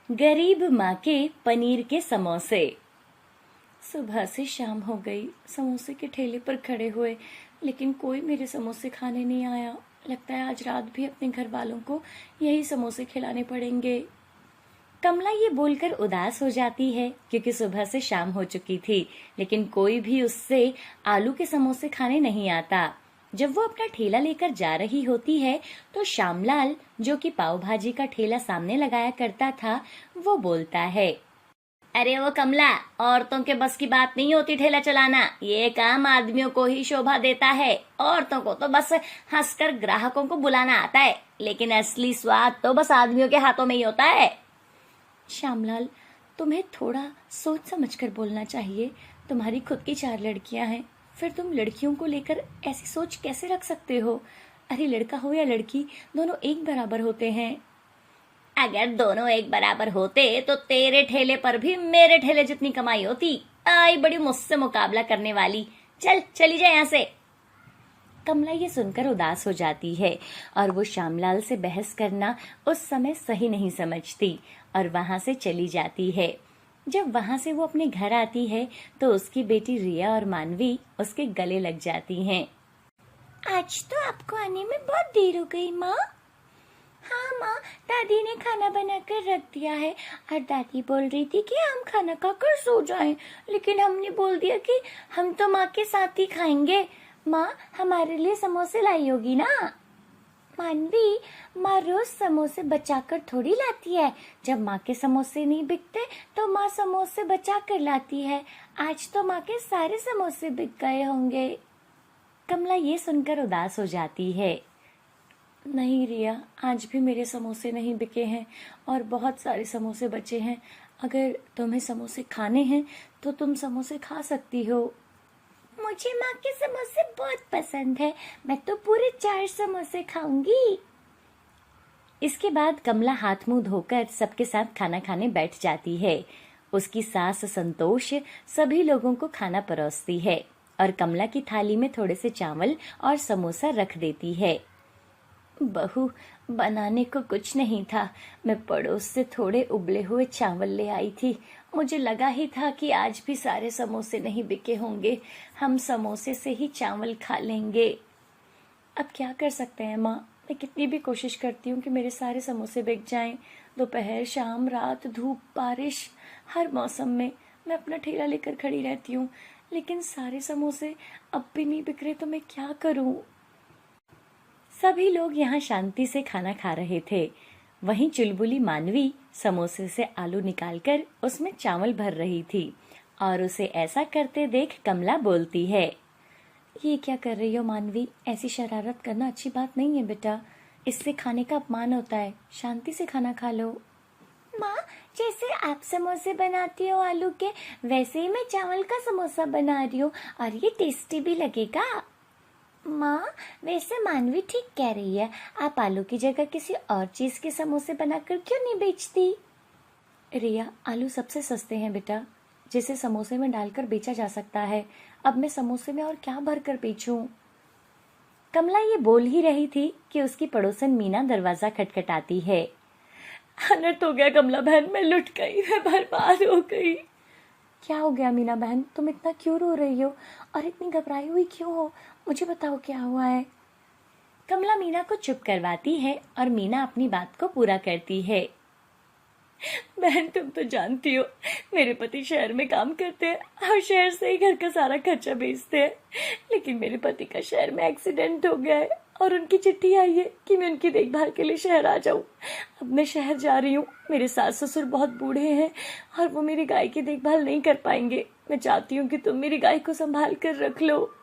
गरीब माँ के पनीर के समोसे। सुबह से शाम हो गई, समोसे के ठेले पर खड़े हुए, लेकिन कोई मेरे समोसे खाने नहीं आया। लगता है आज रात भी अपने घर वालों को यही समोसे खिलाने पड़ेंगे। कमला ये बोलकर उदास हो जाती है क्योंकि सुबह से शाम हो चुकी थी, लेकिन कोई भी उससे आलू के समोसे खाने नहीं आता। जब वो अपना ठेला लेकर जा रही होती है तो श्यामलाल, जो कि पाव भाजी का ठेला सामने लगाया करता था, वो बोलता है, अरे वो कमला, औरतों के बस की बात नहीं होती ठेला चलाना। ये काम आदमियों को ही शोभा देता है। औरतों को तो बस हंसकर ग्राहकों को बुलाना आता है, लेकिन असली स्वाद तो बस आदमियों के हाथों में ही होता है। श्यामलाल, तुम्हें थोड़ा सोच समझ कर बोलना चाहिए। तुम्हारी खुद की 4 लड़कियां हैं, फिर तुम लड़कियों को लेकर ऐसी सोच कैसे रख सकते हो? अरे लड़का हो या लड़की, दोनों एक बराबर होते हैं। अगर दोनों एक बराबर होते तो तेरे ठेले पर भी मेरे ठेले जितनी कमाई होती। आई बड़ी मुझसे मुकाबला करने वाली, चली जाए यहाँ से। कमला ये सुनकर उदास हो जाती है और वो श्यामलाल से बहस करना उस समय सही नहीं समझती और वहां से चली जाती है। जब वहां से वो अपने घर आती है तो उसकी बेटी रिया और मानवी उसके गले लग जाती हैं। आज तो आपको आने में बहुत देर हो गई माँ। हाँ माँ, दादी ने खाना बनाकर रख दिया है और दादी बोल रही थी कि हम खाना खाकर सो जाएं, लेकिन हमने बोल दिया कि हम तो माँ के साथ ही खाएंगे। माँ, हमारे लिए समोसे लाई होगी ना? मानवी, माँ रोज समोसे बचाकर थोड़ी लाती है। जब माँ के समोसे नहीं बिकते तो माँ समोसे बचा कर लाती है। आज तो माँ के सारे समोसे बिक गए होंगे। कमला ये सुनकर उदास हो जाती है। नहीं रिया, आज भी मेरे समोसे नहीं बिके हैं और बहुत सारे समोसे बचे हैं। अगर तुम्हें समोसे खाने हैं तो तुम समोसे खा सकती हो। मुझे माँ के समोसे बहुत पसंद है, मैं तो पूरे 4 समोसे खाऊंगी। इसके बाद कमला हाथ मुंह धोकर सबके साथ खाना खाने बैठ जाती है। उसकी सास संतोष सभी लोगों को खाना परोसती है और कमला की थाली में थोड़े से चावल और समोसा रख देती है। बहू, बनाने को कुछ नहीं था, मैं पड़ोस से थोड़े उबले हुए चावल ले आई थी। मुझे लगा ही था कि आज भी सारे समोसे नहीं बिके होंगे, हम समोसे से ही चावल खा लेंगे। अब क्या कर सकते हैं माँ, मैं कितनी भी कोशिश करती हूँ कि मेरे सारे समोसे बिक जाएं। दोपहर, शाम, रात, धूप, बारिश, हर मौसम में मैं अपना ठेला लेकर खड़ी रहती हूँ, लेकिन सारे समोसे अब भी नहीं बिक रहे तो मैं क्या करूँ? सभी लोग यहाँ शांति से खाना खा रहे थे। वहीं चुलबुली मानवी समोसे से आलू निकालकर उसमें चावल भर रही थी और उसे ऐसा करते देख कमला बोलती है, ये क्या कर रही हो मानवी? ऐसी शरारत करना अच्छी बात नहीं है बेटा, इससे खाने का अपमान होता है। शांति से खाना खा लो। माँ, जैसे आप समोसे बनाती हो आलू के, वैसे ही मैं चावल का समोसा बना रही हूँ और ये टेस्टी भी लगेगा। माँ, वैसे मानवी ठीक कह रही है, आप आलू की जगह किसी और चीज के समोसे बनाकर क्यों नहीं बेचती? रिया, आलू सबसे सस्ते हैं बेटा, जिसे समोसे में डालकर बेचा जा सकता है। अब मैं समोसे में और क्या भर कर बेचूं? कमला ये बोल ही रही थी कि उसकी पड़ोसन मीना दरवाजा खटखटाती है। अनर्थ हो गया कमला बहन, मैं लुट गई, मैं बर्बाद हो गई। क्या हो गया मीना बहन, तुम इतना क्यों रो रही हो और इतनी घबराई हुई क्यों हो? मुझे बताओ क्या हुआ है। कमला मीना को चुप करवाती है और मीना अपनी बात को पूरा करती है। बहन, तुम तो जानती हो मेरे पति शहर में काम करते हैं और शहर से ही घर का सारा खर्चा भेजते हैं, लेकिन मेरे पति का शहर में एक्सीडेंट हो गया है और उनकी चिट्ठी आई है कि मैं उनकी देखभाल के लिए शहर आ जाऊं। अब मैं शहर जा रही हूँ। मेरे सास ससुर बहुत बूढ़े हैं और वो मेरी गाय की देखभाल नहीं कर पाएंगे। मैं चाहती हूँ कि तुम मेरी गाय को संभाल कर रख लो।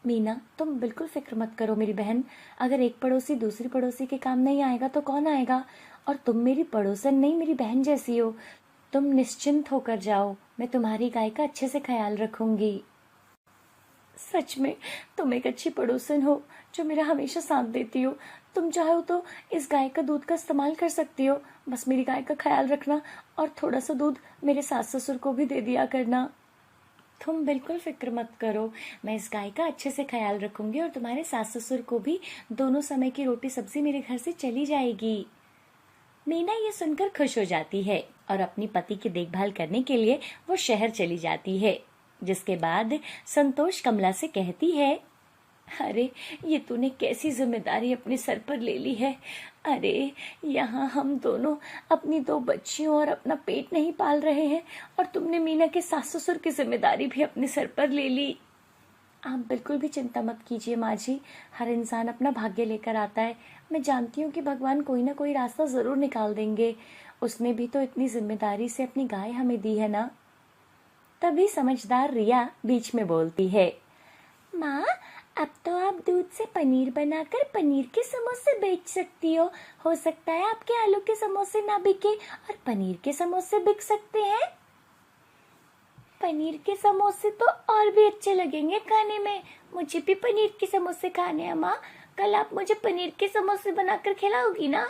मीना, तुम बिल्कुल फिक्र मत करो मेरी बहन, अगर एक पड़ोसी दूसरी पड़ोसी के काम नहीं आएगा तो कौन आएगा? और तुम मेरी पड़ोसन नहीं, मेरी बहन जैसी हो। तुम निश्चिंत होकर जाओ, मैं तुम्हारी गाय का अच्छे से ख्याल रखूंगी। सच में तुम एक अच्छी पड़ोसन हो जो मेरा हमेशा साथ देती हो। तुम चाहो तो इस गाय का दूध का इस्तेमाल कर सकती हो, बस मेरी गाय का ख्याल रखना और थोड़ा सा दूध मेरे सास ससुर को भी दे दिया करना। तुम बिल्कुल फिक्र मत करो, मैं इस गाय का अच्छे से ख्याल रखूंगी और तुम्हारे सास ससुर को भी दोनों समय की रोटी सब्जी मेरे घर से चली जाएगी। मीना ये सुनकर खुश हो जाती है और अपनी पति की देखभाल करने के लिए वो शहर चली जाती है। जिसके बाद संतोष कमला से कहती है, अरे ये तूने कैसी जिम्मेदारी अपने सर पर ले ली है। अरे यहाँ हम दोनों अपनी 2 बच्चियों और अपना पेट नहीं पाल रहे हैं और तुमने मीना के सास ससुर की जिम्मेदारी भी अपने सर पर ले ली। आप बिल्कुल भी चिंता मत कीजिए माँ जी, हर इंसान अपना भाग्य लेकर आता है। मैं जानती हूँ कि भगवान कोई ना कोई रास्ता जरूर निकाल देंगे। उसने भी तो इतनी जिम्मेदारी से अपनी गाय हमें दी है ना। तभी समझदार रिया बीच में बोलती है, माँ अब तो आप दूध से पनीर बनाकर पनीर के समोसे बेच सकती हो सकता है आपके आलू के समोसे ना बिके और पनीर के समोसे बिक सकते हैं। पनीर के समोसे तो और भी अच्छे लगेंगे खाने में। मुझे भी पनीर के समोसे खाने हैं माँ। कल आप मुझे पनीर के समोसे बनाकर खिलाओगी ना?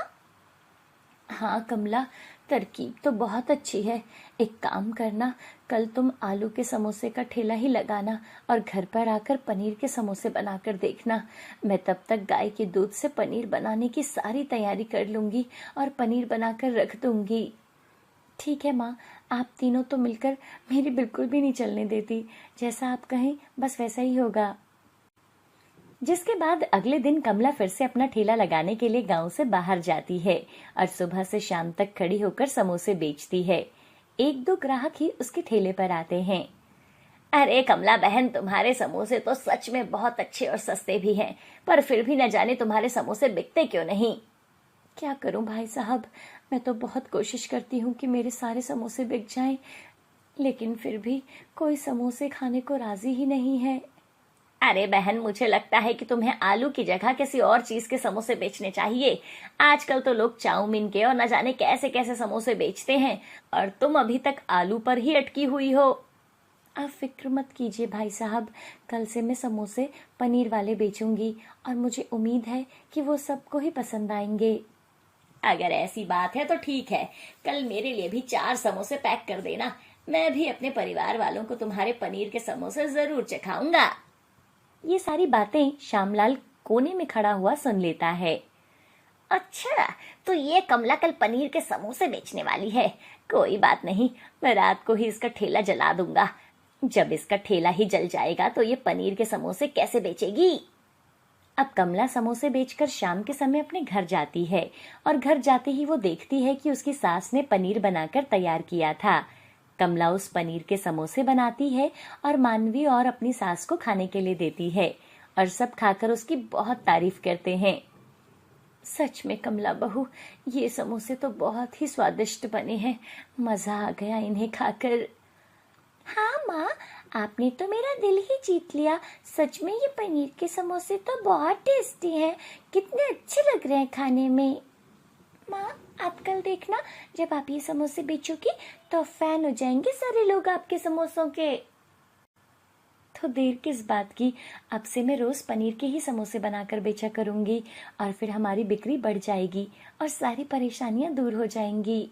हाँ कमला, तरकीब तो बहुत अच्छी है। एक काम करना, कल तुम आलू के समोसे का ठेला ही लगाना और घर पर आकर पनीर के समोसे बनाकर देखना। मैं तब तक गाय के दूध से पनीर बनाने की सारी तैयारी कर लूंगी और पनीर बनाकर रख दूंगी। ठीक है माँ, आप तीनों तो मिलकर मेरी बिल्कुल भी नहीं चलने देती। जैसा आप कहें बस वैसा ही होगा। जिसके बाद अगले दिन कमला फिर से अपना ठेला लगाने के लिए गांव से बाहर जाती है और सुबह से शाम तक खड़ी होकर समोसे बेचती है। 1-2 ग्राहक ही उसके ठेले पर आते हैं। अरे कमला बहन, तुम्हारे समोसे तो सच में बहुत अच्छे और सस्ते भी हैं, पर फिर भी न जाने तुम्हारे समोसे बिकते क्यों नहीं। क्या करूं भाई साहब, मैं तो बहुत कोशिश करती हूँ कि मेरे सारे समोसे बिक जाएं, लेकिन फिर भी कोई समोसे खाने को राजी ही नहीं है। अरे बहन, मुझे लगता है कि तुम्हें आलू की जगह किसी और चीज के समोसे बेचने चाहिए। आजकल तो लोग चाउमीन के और न जाने कैसे कैसे समोसे बेचते हैं और तुम अभी तक आलू पर ही अटकी हुई हो। आप फिक्र मत कीजिए भाई साहब, कल से मैं समोसे पनीर वाले बेचूंगी और मुझे उम्मीद है कि वो सबको ही पसंद आएंगे। अगर ऐसी बात है तो ठीक है, कल मेरे लिए भी 4 समोसे पैक कर देना। मैं भी अपने परिवार वालों को तुम्हारे पनीर के समोसे जरूर चखाऊंगा। ये सारी बातें श्यामलाल कोने में खड़ा हुआ सुन लेता है। अच्छा, तो ये कमला कल पनीर के समोसे बेचने वाली है। कोई बात नहीं, मैं रात को ही इसका ठेला जला दूंगा। जब इसका ठेला ही जल जाएगा तो ये पनीर के समोसे कैसे बेचेगी। अब कमला समोसे बेचकर शाम के समय अपने घर जाती है और घर जाते ही वो देखती है कि उसकी सास ने पनीर बनाकर तैयार किया था। कमला उस पनीर के समोसे बनाती है और मानवी और अपनी सास को खाने के लिए देती है और सब खाकर उसकी बहुत तारीफ करते हैं। सच में कमला बहू, ये समोसे तो बहुत ही स्वादिष्ट बने हैं। मजा आ गया इन्हें खाकर। हाँ माँ, आपने तो मेरा दिल ही जीत लिया। सच में ये पनीर के समोसे तो बहुत टेस्टी हैं। कितने अच्छे लग रहे हैं खाने में। माँ, आप कल देखना, जब आप ये समोसे बेचोगी तो फैन हो जाएंगे सारे लोग आपके समोसों के। तो देर किस बात की, अब से मैं रोज पनीर के ही समोसे बनाकर बेचा करूंगी और फिर हमारी बिक्री बढ़ जाएगी और सारी परेशानियां दूर हो जाएंगी।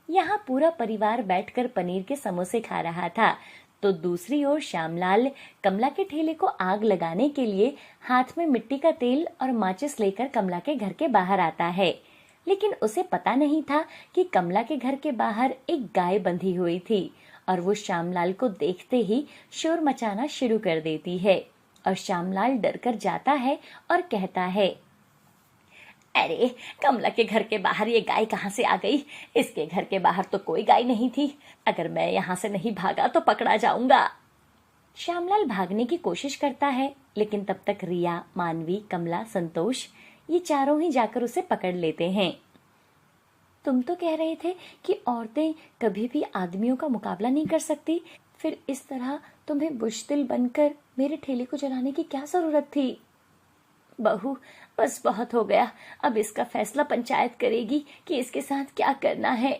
यहाँ पूरा परिवार बैठकर पनीर के समोसे खा रहा था तो दूसरी ओर श्यामलाल कमला के ठेले को आग लगाने के लिए हाथ में मिट्टी का तेल और माचिस लेकर कमला के घर के बाहर आता है। लेकिन उसे पता नहीं था कि कमला के घर के बाहर एक गाय बंधी हुई थी और वो श्यामलाल को देखते ही शोर मचाना शुरू कर देती है और श्यामलाल डरकर जाता है और कहता है, अरे कमला के घर के बाहर ये गाय कहाँ से आ गई। इसके घर के बाहर तो कोई गाय नहीं थी। अगर मैं यहाँ से नहीं भागा तो पकड़ा जाऊंगा। श्यामलाल भागने की कोशिश करता है, लेकिन तब तक रिया, मानवी, कमला, संतोष ये चारों ही जाकर उसे पकड़ लेते हैं। तुम तो कह रहे थे कि औरतें कभी भी आदमियों का मुकाबला नहीं कर सकती, फिर इस तरह तुम्हें बुज़दिल बनकर मेरे ठेले को जलाने की क्या जरूरत थी। बहू, बस बहुत हो गया। अब इसका फैसला पंचायत करेगी कि इसके साथ क्या करना है।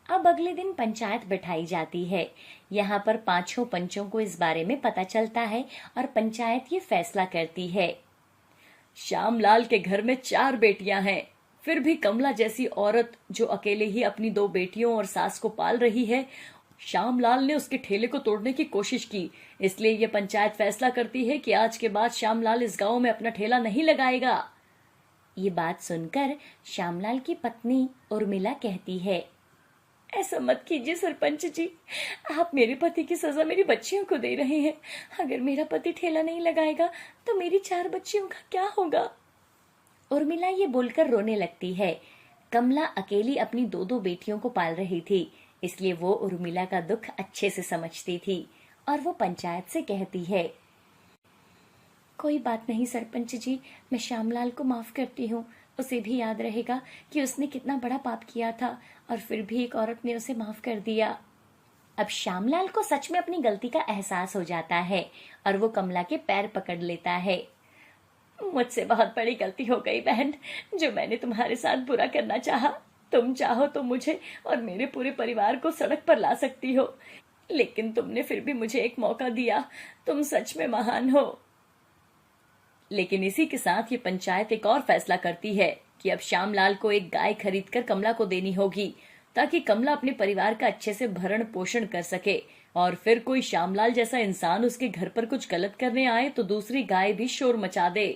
अब अगले दिन पंचायत बिठाई जाती है। यहाँ पर 5 पंचों को इस बारे में पता चलता है और पंचायत ये फैसला करती है। श्यामलाल के घर में 4 बेटियां हैं, फिर भी कमला जैसी औरत जो अकेले ही अपनी 2 बेटियों और सास को पाल रही है, श्यामलाल ने उसके ठेले को तोड़ने की कोशिश की। इसलिए ये पंचायत फैसला करती है कि आज के बाद श्यामलाल इस गांव में अपना ठेला नहीं लगाएगा। ये बात सुनकर श्यामलाल की पत्नी उर्मिला कहती है, ऐसा मत कीजिए सरपंच जी, आप मेरे पति की सजा मेरी बच्चियों को दे रहे हैं। अगर मेरा पति ठेला नहीं लगाएगा तो मेरी 4 बच्चियों का क्या होगा। उर्मिला ये बोलकर रोने लगती है। कमला अकेली अपनी 2 बेटियों को पाल रही थी, इसलिए वो उर्मिला का दुख अच्छे से समझती थी और वो पंचायत से कहती है, कोई बात नहीं सरपंच जी, मैं श्यामलाल को माफ करती हूँ। उसे भी याद रहेगा कि उसने कितना बड़ा पाप किया था और फिर भी एक औरत ने उसे माफ कर दिया। अब श्यामलाल को सच में अपनी गलती का एहसास हो जाता है और वो कमला के पैर पकड़ लेता है। मुझसे बहुत बड़ी गलती हो गई बहन, जो मैंने तुम्हारे साथ बुरा करना चाहा। तुम चाहो तो मुझे और मेरे पूरे परिवार को सड़क पर ला सकती हो, लेकिन तुमने फिर भी मुझे एक मौका दिया। तुम सच में महान हो। लेकिन इसी के साथ ये पंचायत एक और फैसला करती है कि अब श्यामलाल को एक गाय खरीदकर कमला को देनी होगी, ताकि कमला अपने परिवार का अच्छे से भरण पोषण कर सके और फिर कोई श्यामलाल जैसा इंसान उसके घर पर कुछ गलत करने आए तो दूसरी गाय भी शोर मचा दे।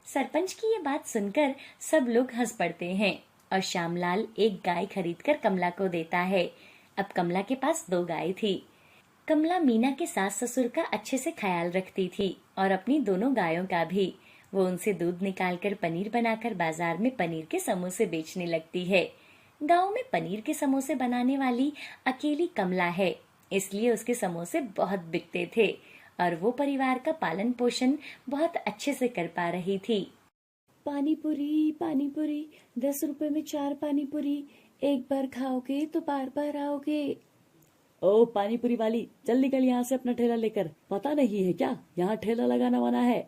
सरपंच की ये बात सुनकर सब लोग हंस पड़ते हैं और श्यामलाल एक गाय खरीदकर कमला को देता है। अब कमला के पास 2 गाय थी। कमला मीना के सास ससुर का अच्छे से ख्याल रखती थी और अपनी दोनों गायों का भी। वो उनसे दूध निकालकर पनीर बनाकर बाजार में पनीर के समोसे बेचने लगती है। गांव में पनीर के समोसे बनाने वाली अकेली कमला है, इसलिए उसके समोसे बहुत बिकते थे और वो परिवार का पालन पोषण बहुत अच्छे से कर पा रही थी। पानी पूरी 10 रुपए में 4 पानी पूरी, एक बार खाओगे तो बार बार आओगे। ओ पानी पूरी वाली, जल्दी निकल यहाँ से अपना ठेला लेकर। पता नहीं है क्या यहाँ ठेला लगाना मना है।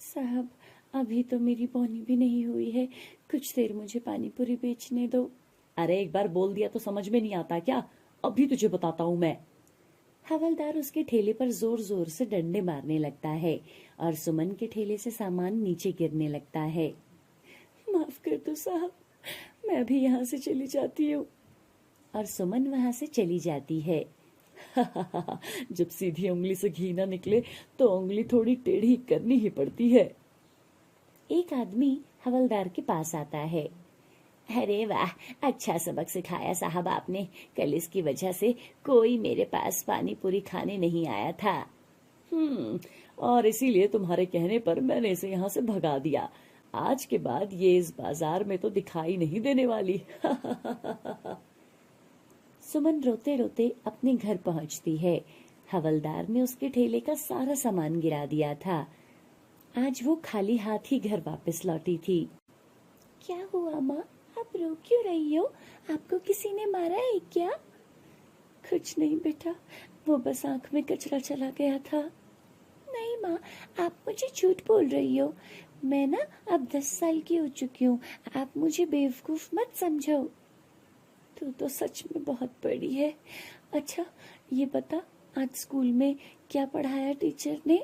साहब, अभी तो मेरी बोनी भी नहीं हुई है, कुछ देर मुझे पानी पूरी बेचने दो। अरे एक बार बोल दिया तो समझ में नहीं आता क्या? अभी तुझे बताता हूँ मैं। हवलदार उसके ठेले पर जोर जोर से डंडे मारने लगता है और सुमन के ठेले से सामान नीचे गिरने लगता है। माफ कर दो साहब, मैं भी यहाँ से चली जाती हूँ। और सुमन वहाँ से चली जाती है। जब सीधी उंगली से घी ना निकले तो उंगली थोड़ी टेढ़ी करनी ही पड़ती है। एक आदमी हवलदार के पास आता है। अरे वाह, अच्छा सबक सिखाया साहब आपने। कल इसकी वजह से कोई मेरे पास पानी पूरी खाने नहीं आया था। और इसीलिए तुम्हारे कहने पर मैंने इसे यहाँ से भगा दिया। आज के बाद ये इस बाजार में तो दिखाई नहीं देने वाली। सुमन रोते रोते अपने घर पहुंचती है। हवलदार ने उसके ठेले का सारा सामान गिरा दिया था। आज वो खाली हाथ ही घर वापस लौटी थी। क्या हुआ माँ, आप रो क्यों रही हो? आपको किसी ने मारा है क्या? कुछ नहीं बेटा, वो बस आंख में कचरा चला गया था। नहीं माँ, आप मुझे झूठ बोल रही हो। मैं ना अब 10 साल की हो चुकी हूँ, आप मुझे बेवकूफ मत समझो। तू तो सच में बहुत बड़ी है। अच्छा ये बता, आज स्कूल में क्या पढ़ाया टीचर ने?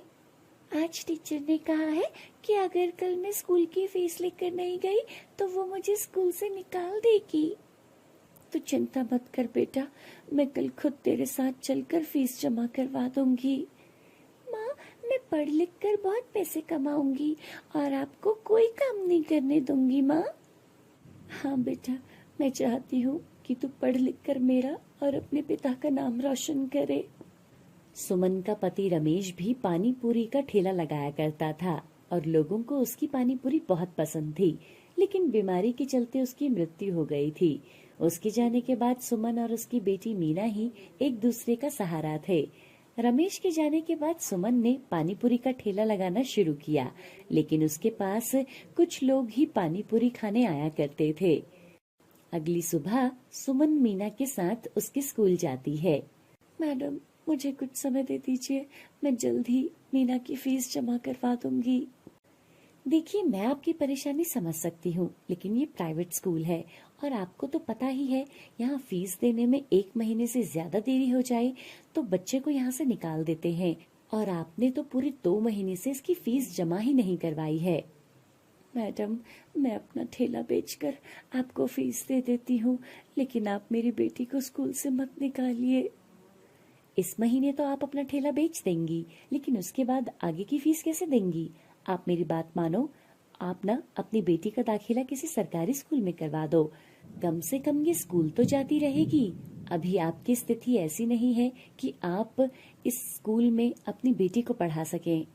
आज टीचर ने कहा है कि अगर कल मैं स्कूल की फीस लेकर नहीं गई तो वो मुझे स्कूल से निकाल देगी। तू चिंता मत कर बेटा, मैं कल खुद तेरे साथ चलकर फीस जमा करवा दूंगी। माँ, मैं पढ़ लिख कर बहुत पैसे कमाऊंगी और आपको कोई काम नहीं करने दूंगी माँ। हाँ बेटा, मैं चाहती हूँ कि तू पढ़ लिख कर मेरा और अपने पिता का नाम रोशन करे। सुमन का पति रमेश भी पानी पूरी का ठेला लगाया करता था और लोगों को उसकी पानी पूरी बहुत पसंद थी, लेकिन बीमारी के चलते उसकी मृत्यु हो गई थी। उसके जाने के बाद सुमन और उसकी बेटी मीना ही एक दूसरे का सहारा थे। रमेश के जाने के बाद सुमन ने पानी पूरी का ठेला लगाना शुरू किया, लेकिन उसके पास कुछ लोग ही पानी पूरी खाने आया करते थे। अगली सुबह सुमन मीना के साथ उसके स्कूल जाती है। मैडम, मुझे कुछ समय दे दीजिए, मैं जल्द ही मीना की फीस जमा करवा दूंगी। देखिए, मैं आपकी परेशानी समझ सकती हूँ, लेकिन ये प्राइवेट स्कूल है और आपको तो पता ही है, यहाँ फीस देने में 1 महीने से ज्यादा देरी हो जाए तो बच्चे को यहाँ से निकाल देते हैं और आपने तो पूरे 2 महीने से इसकी फीस जमा ही नहीं करवाई है। मैडम, मैं अपना ठेला बेचकर आपको फीस दे देती हूँ, लेकिन आप मेरी बेटी को स्कूल से मत निकालिए। इस महीने तो आप अपना ठेला बेच देंगी, लेकिन उसके बाद आगे की फीस कैसे देंगी? आप मेरी बात मानो आप ना अपनी बेटी का दाखिला किसी सरकारी स्कूल में करवा दो, कम से कम ये स्कूल तो जाती रहेगी। अभी आपकी स्थिति ऐसी नहीं है कि आप इस स्कूल में अपनी बेटी को पढ़ा सकें।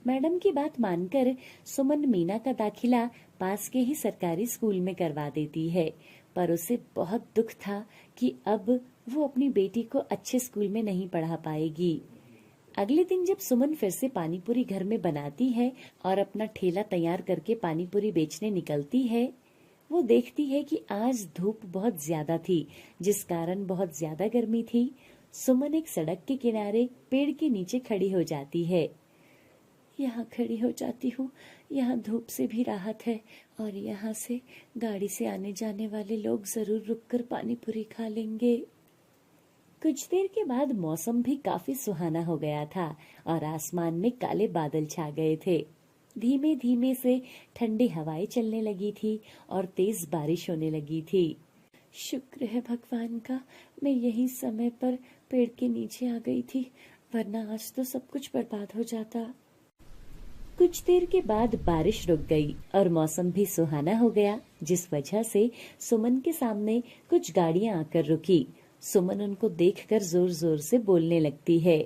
मैडम की बात मानकर सुमन मीना का दाखिला पास के ही सरकारी स्कूल में करवा देती है, पर उसे बहुत दुख था कि अब वो अपनी बेटी को अच्छे स्कूल में नहीं पढ़ा पाएगी। अगले दिन जब सुमन फिर से पानीपुरी घर में बनाती है और अपना ठेला तैयार करके पानीपुरी बेचने निकलती है, वो देखती है कि आज धूप बहुत ज्यादा थी, जिस कारण बहुत ज्यादा गर्मी थी। सुमन एक सड़क के किनारे पेड़ के नीचे खड़ी हो जाती है। यहाँ खड़ी हो जाती हूँ, यहाँ धूप से भी राहत है और यहाँ से गाड़ी से आने जाने वाले लोग जरूर रुककर पानीपुरी खा लेंगे। कुछ देर के बाद मौसम भी काफी सुहाना हो गया था और आसमान में काले बादल छा गए थे। धीमे धीमे से ठंडी हवाएं चलने लगी थी और तेज बारिश होने लगी थी। शुक्र है भगवान का, मैं यही समय पर पेड़ के नीचे आ गई थी, वरना आज तो सब कुछ बर्बाद हो जाता। कुछ देर के बाद बारिश रुक गई और मौसम भी सुहाना हो गया, जिस वजह से सुमन के सामने कुछ गाड़ियां आकर रुकी। सुमन उनको देखकर जोर जोर से बोलने लगती है,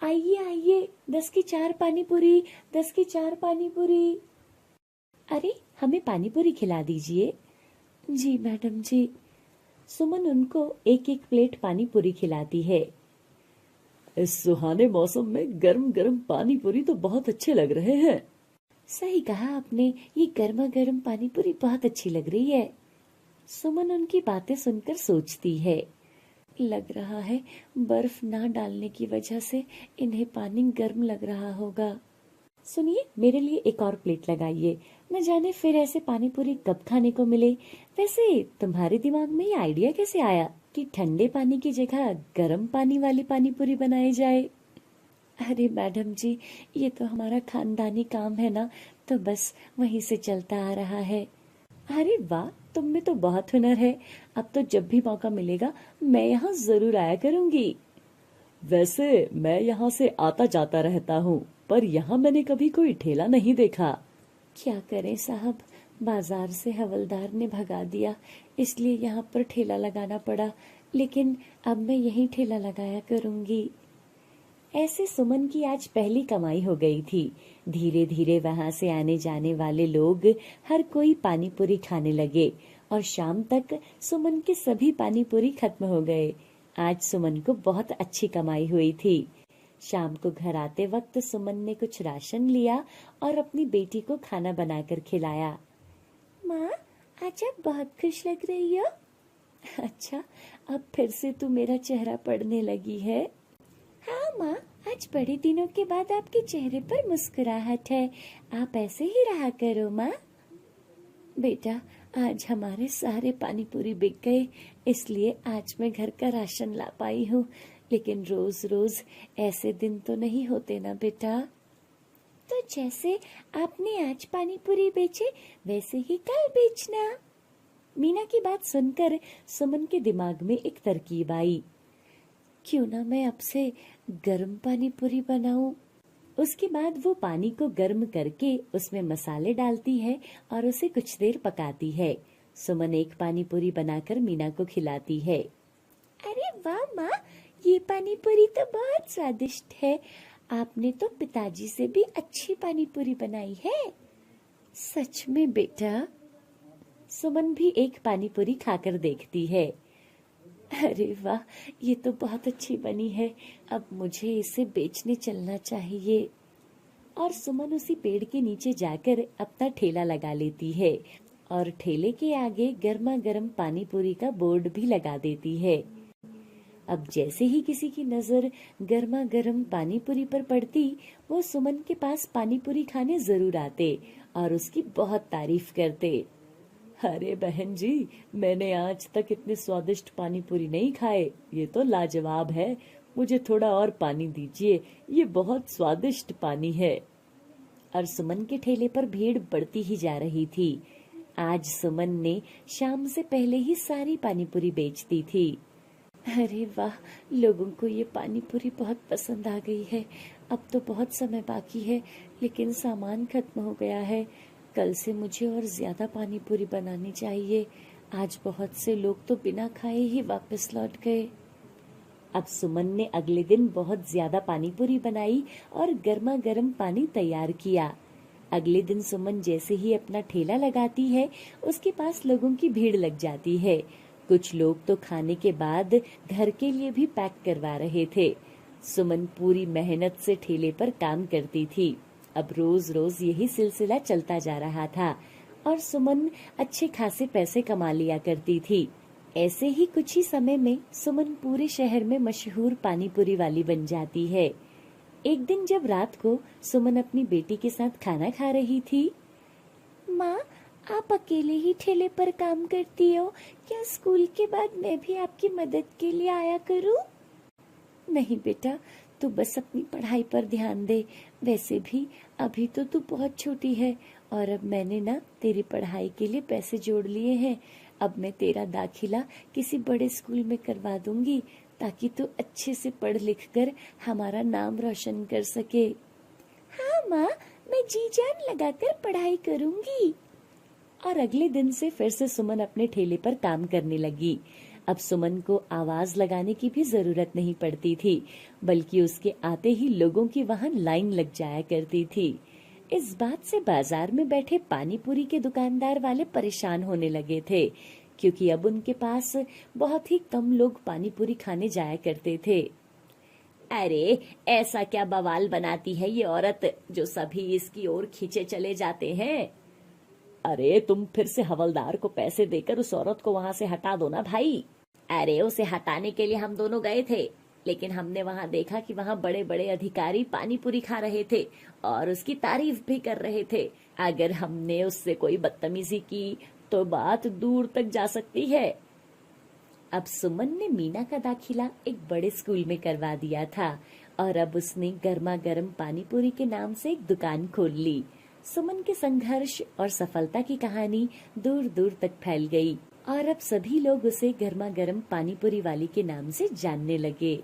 आइए आइए, 10 की 4 पानीपुरी, 10 की 4 पानीपुरी। अरे हमें पानीपुरी खिला दीजिए। जी मैडम जी। सुमन उनको एक एक प्लेट पानीपुरी खिलाती है। इस सुहाने मौसम में गर्म गर्म पानीपुरी तो बहुत अच्छे लग रहे हैं। सही कहा आपने, ये गर्मा गर्म पानीपुरी बहुत अच्छी लग रही है। सुमन उनकी बातें सुनकर सोचती है, लग रहा है बर्फ ना डालने की वजह से इन्हें पानी गर्म लग रहा होगा। सुनिए, मेरे लिए एक और प्लेट लगाइए, न जाने फिर ऐसे पानीपुरी कब खाने को मिले। वैसे तुम्हारे दिमाग में ये आइडिया कैसे आया कि ठंडे पानी की जगह गर्म पानी वाली पानीपुरी बनाई जाए? अरे मैडम जी, ये तो हमारा खानदानी काम है ना, तो बस वहीं से चलता आ रहा है। अरे वाह, तुम में तो बहुत हुनर है। अब तो जब भी मौका मिलेगा मैं यहाँ जरूर आया करूंगी। वैसे मैं यहाँ से आता जाता रहता हूँ, पर यहाँ मैंने कभी कोई ठेला नहीं देखा। क्या करें साहब, बाजार से हवलदार ने भगा दिया, इसलिए यहाँ पर ठेला लगाना पड़ा, लेकिन अब मैं यहीं ठेला लगाया करूंगी। ऐसे सुमन की आज पहली कमाई हो गई थी। धीरे धीरे वहां से आने जाने वाले लोग हर कोई पानीपुरी खाने लगे और शाम तक सुमन के सभी पानीपुरी खत्म हो गए। आज सुमन को बहुत अच्छी कमाई हुई थी। शाम को घर आते वक्त सुमन ने कुछ राशन लिया और अपनी बेटी को खाना बनाकर खिलाया। माँ, आज आप बहुत खुश लग रही हो। अच्छा, अब फिर से तू मेरा चेहरा पढ़ने लगी है। हाँ माँ, आज बड़े दिनों के बाद आपके चेहरे पर मुस्कुराहट है, आप ऐसे ही रहा करो माँ। बेटा, आज हमारे सारे पानीपुरी बिक गए, इसलिए आज मैं घर का राशन ला पाई हूँ, लेकिन रोज रोज ऐसे दिन तो नहीं होते ना बेटा। तो जैसे आपने आज पानीपुरी बेचे, वैसे ही कल बेचना। मीना की बात सुनकर सुमन के दिमाग में एक तरकीब आई, क्यों ना मैं अब से गर्म पानीपुरी बनाऊं। उसके बाद वो पानी को गर्म करके उसमें मसाले डालती है और उसे कुछ देर पकाती है। सुमन एक पानीपुरी बनाकर मीना को खिलाती है। अरे वाह माँ, ये पानीपुरी तो बहुत स्वादिष्ट है, आपने तो पिताजी से भी अच्छी पानीपुरी बनाई है। सच में बेटा। सुमन भी एक पानीपुरी खाकर देखती है। अरे वाह, ये तो बहुत अच्छी बनी है, अब मुझे इसे बेचने चलना चाहिए। और सुमन उसी पेड़ के नीचे जाकर अपना ठेला लगा लेती है और ठेले के आगे गर्मा गर्म पानीपुरी का बोर्ड भी लगा देती है। अब जैसे ही किसी की नजर गर्मा गर्म पानीपुरी पर पड़ती, वो सुमन के पास पानीपुरी खाने जरूर आते और उसकी बहुत तारीफ करते। अरे बहन जी, मैंने आज तक इतने स्वादिष्ट पानीपुरी नहीं खाए, ये तो लाजवाब है, मुझे थोड़ा और पानी दीजिए, ये बहुत स्वादिष्ट पानी है। और सुमन के ठेले पर भीड़ बढ़ती ही जा रही थी। आज सुमन ने शाम से पहले ही सारी पानीपुरी बेच दी थी। अरे वाह, लोगों को ये पानीपुरी बहुत पसंद आ गई है। अब तो बहुत समय बाकी है, लेकिन सामान खत्म हो गया है। कल से मुझे और ज्यादा पानी पूरी बनानी चाहिए। आज बहुत से लोग तो बिना खाए ही वापस लौट गए। अब सुमन ने अगले दिन बहुत ज्यादा पानी पूरी बनाई और गर्मा गर्म पानी तैयार किया। अगले दिन सुमन जैसे ही अपना ठेला लगाती है, उसके पास लोगों की भीड़ लग जाती है। कुछ लोग तो खाने के बाद घर के लिए भी पैक करवा रहे थे। सुमन पूरी मेहनत से ठेले पर काम करती थी। अब रोज रोज यही सिलसिला चलता जा रहा था और सुमन अच्छे खासे पैसे कमा लिया करती थी। ऐसे ही कुछ ही समय में सुमन पूरे शहर में मशहूर पानी पूरी वाली बन जाती है। एक दिन जब रात को सुमन अपनी बेटी के साथ खाना खा रही थी। माँ, आप अकेले ही ठेले पर काम करती हो? क्या स्कूल के बाद मैं भी आपकी मदद के लिए आया करूँ? नहीं बेटा, तू बस अपनी पढ़ाई पर ध्यान दे। वैसे भी अभी तो तू बहुत छोटी है और अब मैंने ना तेरी पढ़ाई के लिए पैसे जोड़ लिए हैं। अब मैं तेरा दाखिला किसी बड़े स्कूल में करवा दूंगी ताकि तू अच्छे से पढ़ लिख कर हमारा नाम रोशन कर सके। हाँ माँ, मैं जी जान लगाकर पढ़ाई करूंगी। और अगले दिन से फिर से सुमन अपने ठेले पर काम करने लगी। अब सुमन को आवाज लगाने की भी जरूरत नहीं पड़ती थी, बल्कि उसके आते ही लोगों की वहां लाइन लग जाया करती थी। इस बात से बाजार में बैठे पानी पूरी के दुकानदार वाले परेशान होने लगे थे, क्योंकि अब उनके पास बहुत ही कम लोग पानी पूरी खाने जाया करते थे। अरे, ऐसा क्या बवाल बनाती है ये औरत जो सभी इसकी ओर खींचे चले जाते हैं। अरे, तुम फिर से हवलदार को पैसे देकर उस औरत को वहाँ से हटा दो ना भाई। अरे, उसे हटाने के लिए हम दोनों गए थे, लेकिन हमने वहाँ देखा कि वहाँ बड़े बड़े अधिकारी पानी पूरी खा रहे थे और उसकी तारीफ भी कर रहे थे। अगर हमने उससे कोई बदतमीजी की तो बात दूर तक जा सकती है। अब सुमन ने मीना का दाखिला एक बड़े स्कूल में करवा दिया था और अब उसने गर्मा गर्म पानी पूरी के नाम से एक दुकान खोल ली। सुमन के संघर्ष और सफलता की कहानी दूर दूर तक फैल गई और अब सभी लोग उसे गर्मा गर्म पानी पूरी वाली के नाम से जानने लगे।